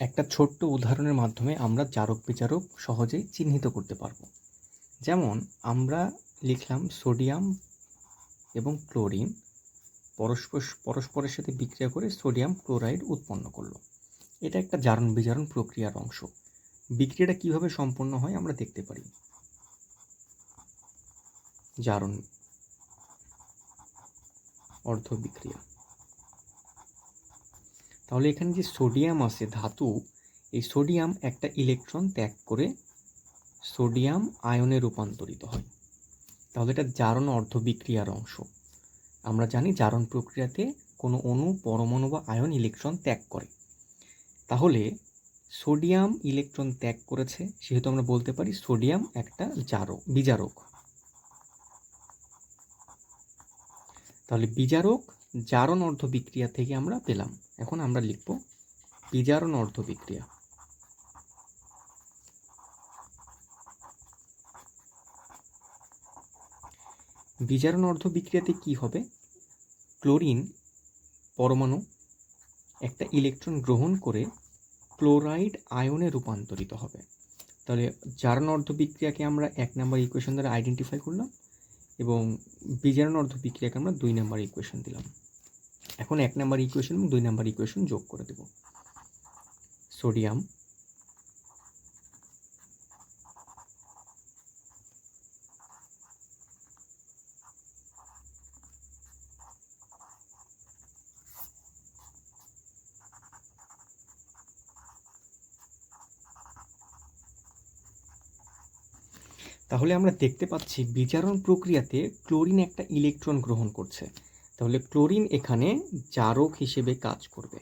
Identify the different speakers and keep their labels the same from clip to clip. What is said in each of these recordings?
Speaker 1: একটা ছোট্ট উদাহরণের মাধ্যমে আমরা জারক বিজারক সহজেই চিহ্নিত করতে পারব। যেমন আমরা লিখলাম সোডিয়াম এবং ক্লোরিন পরস্পরের সাথে বিক্রিয়া করে সোডিয়াম ক্লোরাইড উৎপন্ন করলো। এটা একটা জারণ বিজারণ প্রক্রিয়ার অংশ। বিক্রিয়াটা কিভাবে সম্পন্ন হয় আমরা দেখতে পারি। জারণ অর্ধ বিক্রিয়া। তাহলে এখানে যে সোডিয়াম আছে ধাতু, এই সোডিয়াম একটা ইলেকট্রন ত্যাগ করে সোডিয়াম আয়নে রূপান্তরিত হয়। তাহলে এটা জারণ অর্ধ বিক্রিয়ার অংশ। আমরা জানি জারণ প্রক্রিয়াতে কোনো অণু, পরমাণু বা আয়ন ইলেকট্রন ত্যাগ করে। তাহলে সোডিয়াম ইলেকট্রন ত্যাগ করেছে, সেহেতু আমরা বলতে পারি সোডিয়াম একটা বিজারক। তাহলে বিজারক জারণ অর্ধ বিক্রিয়া থেকে আমরা পেলাম। এখন আমরা লিখব বিজারণ অর্ধ বিক্রিয়া। বিজারণ অর্ধ বিক্রিয়াতে কি হবে? ক্লোরিন পরমাণু একটা ইলেকট্রন গ্রহণ করে ক্লোরাইড আয়নে রূপান্তরিত হবে। তাহলে জারণ অর্ধ বিক্রিয়াকে আমরা 1 নম্বর ইকুয়েশন দ্বারা আইডেন্টিফাই করলাম এবং বিজারণ অর্ধ বিক্রিয়াকে আমরা 2 নম্বর ইকুয়েশন দিলাম। এখন 1 নম্বর ইকুয়েশন এবং 2 নম্বর ইকুয়েশন যোগ করে দেব। সোডিয়াম তাহলে আমরা দেখতে পাচ্ছি বিজারণ প্রক্রিয়াতে ক্লোরিন একটা ইলেকট্রন গ্রহণ করছে। তাহলে ক্লোরিন এখানে জারক হিসেবে কাজ করবে।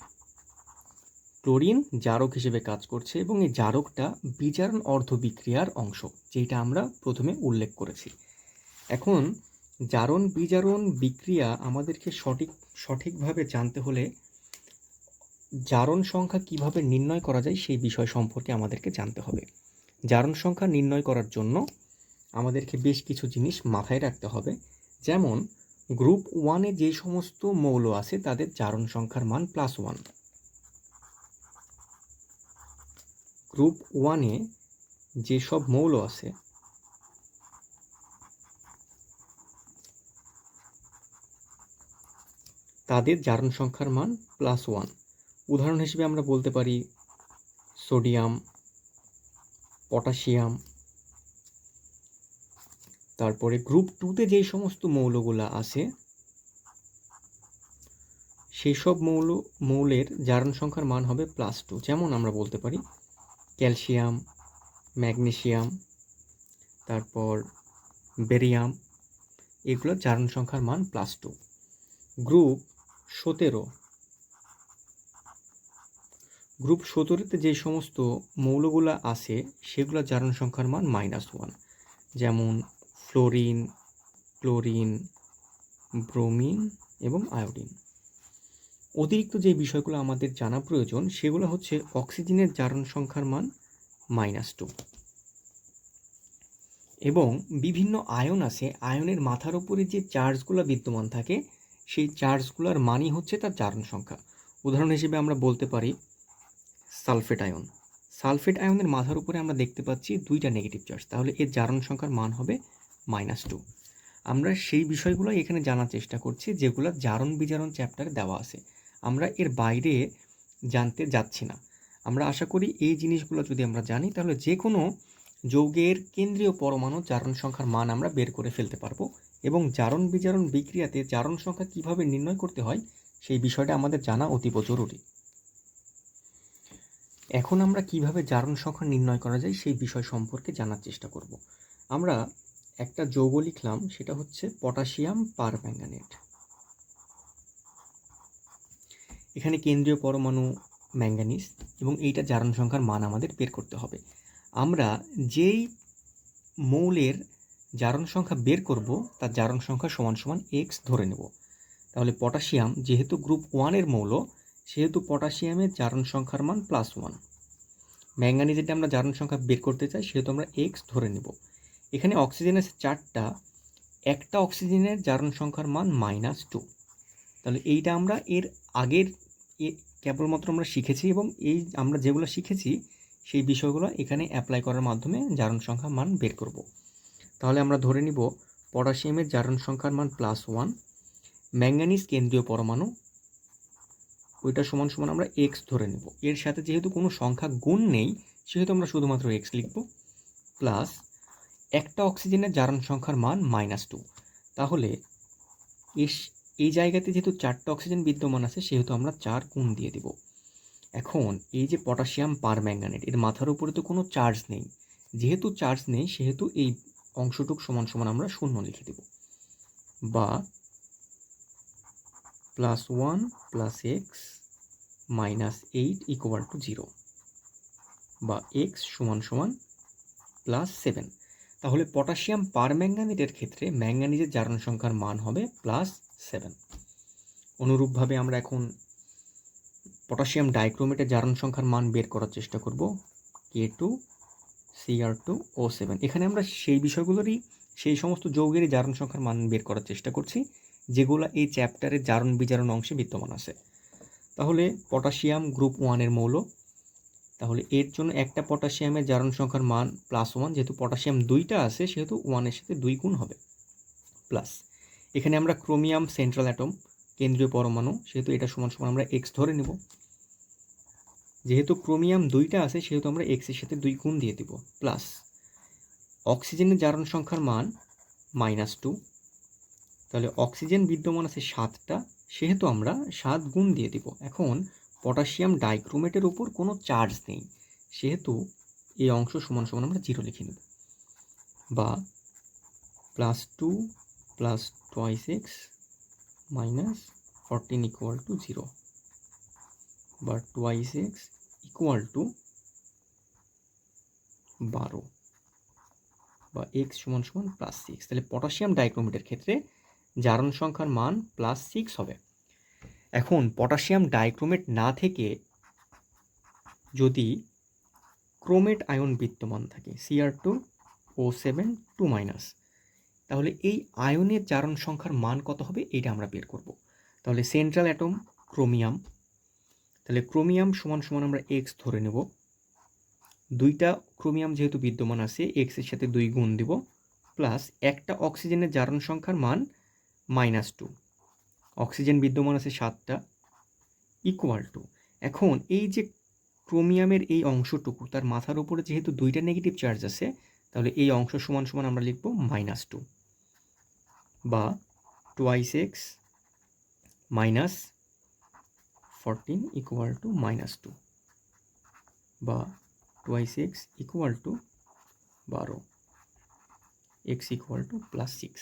Speaker 1: ক্লোরিন জারক হিসেবে কাজ করছে এবং এই জারকটা বিজারণ অর্ধ বিক্রিয়ার অংশ, যেটা আমরা প্রথমে উল্লেখ করেছি। এখন জারণ বিজারণ বিক্রিয়া আমাদেরকে সঠিকভাবে জানতে হলে জারণ সংখ্যা কিভাবে নির্ণয় করা যায় সেই বিষয় সম্পর্কে আমাদেরকে জানতে হবে। জারণ সংখ্যা নির্ণয় করার জন্য আমাদেরকে বেশ কিছু জিনিস মাথায় রাখতে হবে। যেমন গ্রুপ 1-এ যে সমস্ত মৌল আছে তাদের জারণ সংখ্যার মান +1। গ্রুপ 1-এ যেসব মৌল আছে তাদের জারণ সংখ্যার মান +1। উদাহরণ হিসেবে আমরা বলতে পারি সোডিয়াম, পটাশিয়াম। তারপরে গ্রুপ 2-তে যে সমস্ত মৌলগুলো আছে সেই সব মৌলের জারণ সংখ্যার মান হবে +2। যেমন আমরা বলতে পারি ক্যালসিয়াম, ম্যাগনেসিয়াম, তারপর বেরিয়াম, এগুলোর জারণ সংখ্যার মান +2। গ্রুপ 17তে যে সমস্ত মৌলগুলো আছে সেগুলোর জারণ সংখ্যার মান -1। যেমন ফ্লোরিন, ক্লোরিন, ব্রোমিন এবং আয়োডিন। অতিরিক্ত যে বিষয়গুলো আমাদের জানা প্রয়োজন সেগুলো হচ্ছে অক্সিজেনের জারণ সংখ্যার মান -2 এবং বিভিন্ন আয়ন আছে, আয়নের মাথার উপরে যে চার্জগুলো বিদ্যমান থাকে সেই চার্জগুলোর মানই হচ্ছে তার জারণ সংখ্যা। উদাহরণ হিসেবে আমরা বলতে পারি সালফেট আয়ন। সালফেট আয়নের মাথার উপরে আমরা দেখতে পাচ্ছি 2টা নেগেটিভ চার্জ, তাহলে এর জারণ সংখ্যার মান হবে -2। আমরা সেই বিষয়গুলো এখানে জানার চেষ্টা করছি যেগুলো জারণ বিজারণ চ্যাপ্টারে দেওয়া আছে। আমরা এর বাইরে জানতে যাচ্ছি না। আমরা আশা করি এই জিনিসগুলো যদি আমরা জানি তাহলে যে কোনো যৌগের কেন্দ্রীয় পরমাণু জারণ সংখ্যার মান আমরা বের করে ফেলতে পারবো এবং জারণ বিজারণ বিক্রিয়াতে জারণ সংখ্যা কিভাবে নির্ণয় করতে হয় সেই বিষয়টা আমাদের জানা অতীব জরুরি। এখন আমরা কিভাবে জারণ সংখ্যা নির্ণয় করা যায় সেই বিষয় সম্পর্কে জানার চেষ্টা করব। আমরা একটা যৌগ লিখলাম, সেটা হচ্ছে পটাশিয়াম পারম্যাঙ্গানেট। এখানে কেন্দ্রীয় পরমাণু ম্যাঙ্গানিজ এবং এইটা জারণ সংখ্যার মান আমাদের বের করতে হবে। আমরা যেই মৌলের জারণ সংখ্যা বের করব তার জারণ সংখ্যা সমান x ধরে নেব। তাহলে পটাশিয়াম যেহেতু গ্রুপ 1-এর মৌল সেহেতু পটাশিয়ামের জারণ সংখ্যার মান +1। ম্যাঙ্গানিজেরটা আমরা জারণ সংখ্যা বের করতে চাই সেহেতু আমরা x ধরে নেব। এখানে অক্সিজেন আছে 4টা, একটা অক্সিজেনের জারণ সংখ্যার মান -2। তাহলে এইটা আমরা এর আগের কেবলমাত্র আমরা শিখেছি এবং এই আমরা যেগুলো শিখেছি সেই বিষয়গুলো এখানে অ্যাপ্লাই করার মাধ্যমে জারণ সংখ্যার মান বের করব। তাহলে আমরা ধরে নিব পটাশিয়ামের জারণ সংখ্যার মান +1, ম্যাঙ্গানিজ কেন্দ্রীয় পরমাণু ওইটা সমান সমান আমরা এক্স ধরে নেব। এর সাথে যেহেতু কোনো সংখ্যা গুণ নেই সেহেতু আমরা শুধুমাত্র এক্স লিখব, প্লাস একটা অক্সিজেনের জারণ সংখ্যার মান -2। তাহলে এই জায়গাতে যেহেতু 4টা অক্সিজেন বিদ্যমান আছে সেহেতু আমরা 4 গুণ দিয়ে দেব। এখন এই যে পটাশিয়াম পারম্যাঙ্গানেট এর মাথার উপরে তো কোনো চার্জ নেই, যেহেতু চার্জ নেই সেহেতু এই অংশটুক সমান সমান আমরা 0 লিখে দেব, বা +1 + x -8 = 0, বা x সমান সমান +7। তাহলে পটাশিয়াম পারম্যাঙ্গানেটের ক্ষেত্রে ম্যাঙ্গানিজের জারণ সংখ্যার মান হবে +7। অনুরূপভাবে আমরা এখন পটাশিয়াম ডাইক্রোমেটের জারণ সংখ্যার মান বের করার চেষ্টা করব, K2Cr2O7। এখানে আমরা সেই বিষয়গুলোরই সেই সমস্ত যৌগেরই জারণ সংখ্যার মান বের করার চেষ্টা করছি যেগুলো এই চ্যাপ্টারের জারণ বিজারণ অংশে বিদ্যমান আছে। তাহলে পটাশিয়াম গ্রুপ 1 এর মৌল, তাহলে এর জন্য একটা পটাশিয়ামের জারণ সংখ্যার মান +1, যেহেতু পটাশিয়াম 2টা আছে সেহেতু 1 এর সাথে 2 গুণ হবে, প্লাস এখানে আমরা ক্রোমিয়াম সেন্ট্রাল অ্যাটম কেন্দ্রীয় পরমাণু সেহেতু এটা সমান সমান আমরা এক্স ধরে নেব। যেহেতু ক্রোমিয়াম 2টা আছে সেহেতু আমরা এক্স এর সাথে 2 গুণ দিয়ে দেব, প্লাস অক্সিজেনের জারণ সংখ্যার মান -2। তাহলে অক্সিজেন বিদ্যমান আছে 7টা সেহেতু আমরা 7 গুণ দিয়ে দেব। এখন পটাশিয়াম ডাইক্রোমেটের উপর কোনো চার্জ নেই সেহেতু এই অংশ সমান সমান আমরা 0 লিখে নেব, বা +2 + 2x -14 = 0, বা 2x = 12, বা x সমান সমান +6। তাহলে পটাশিয়াম ডাইক্রোমেটের ক্ষেত্রে জারণ সংখ্যার মান +6 হবে। এখন পটাশিয়াম ডাইক্রোমেট না থেকে যদি ক্রোমেট আয়ন বিদ্যমান থাকে Cr2O7 2-, তাহলে এই আয়নের জারণ সংখ্যার মান কত হবে এটা আমরা বের করব। তাহলে সেন্ট্রাল অ্যাটম ক্রোমিয়াম, তাহলে ক্রোমিয়াম সমান সমান আমরা এক্স ধরে নেব। 2টা ক্রোমিয়াম যেহেতু বিদ্যমান আছে এক্স এর সাথে 2 গুণ দেব, প্লাস একটা অক্সিজেনের জারণ সংখ্যার মান -2, অক্সিজেন বিদ্যমান আছে 7টা = এখন এই যে ক্রোমিয়ামের এই অংশটুকু তার মাথার উপরে যেহেতু 2টা নেগেটিভ চার্জ আছে তাহলে এই অংশ সমান সমান আমরা লিখব -2, বা 2x -14 = -2, বা 2x = 12, x = +6।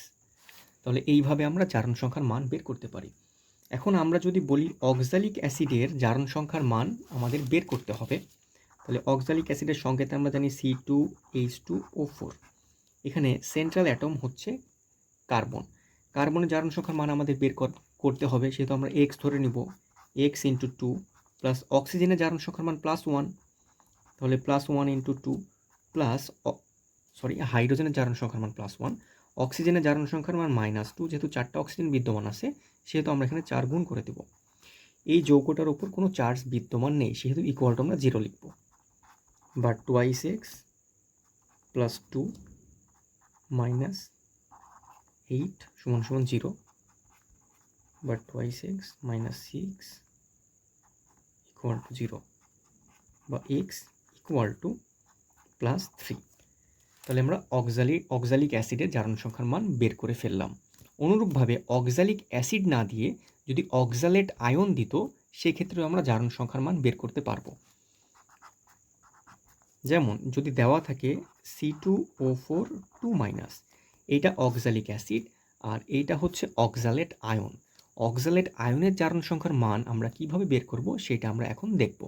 Speaker 1: তাহলে এইভাবে আমরা জারণ সংখ্যার মান বের করতে পারি। এখন আমরা যদি বলি অক্সালিক অ্যাসিডের জারণ সংখ্যার মান আমাদের বের করতে হবে, তাহলে অক্সালিক অ্যাসিডের সংকেতে আমরা জানি C2H2O4। এখানে সেন্ট্রাল অ্যাটম হচ্ছে কার্বন, কার্বনের জারণ সংখ্যার মান আমাদের বের করতে হবে সেহেতু আমরা এক্স ধরে নিব, x × 2, প্লাস অক্সিজেনের জারণ সংখ্যার মান +1, তাহলে +1 × 2, প্লাস হাইড্রোজেনের জারণ সংখ্যার মান +1, অক্সিজেনের জারণ সংখ্যার মান -2। যেহেতু 4টা অক্সিজেন বিদ্যমান আছে সেহেতু আমরা এখানে 4 গুণ করে দেব। এই যৌগটার উপর কোনো চার্জ বিদ্যমান নেই সেহেতু ইকুয়াল টু আমরা 0 লিখব, বা 2x + 2 - 8 = 0, বা 2x - 6 = 0, বা x = +3। তাহলে আমরা অক্সালিক অ্যাসিডের জারণ সংখ্যার মান বের করে ফেললাম। অনুরূপভাবে অক্সালিক অ্যাসিড না দিয়ে যদি অক্সালেট আয়ন দিত সেক্ষেত্রেও আমরা জারণ সংখ্যার মান বের করতে পারবো। যেমন যদি দেওয়া থাকে C2O4 2-, এইটা অক্সালিক অ্যাসিড আর এইটা হচ্ছে অক্সালেট আয়ন। অক্সালেট আয়নের জারণ সংখ্যার মান আমরা কিভাবে বের করব সেটা আমরা এখন দেখব।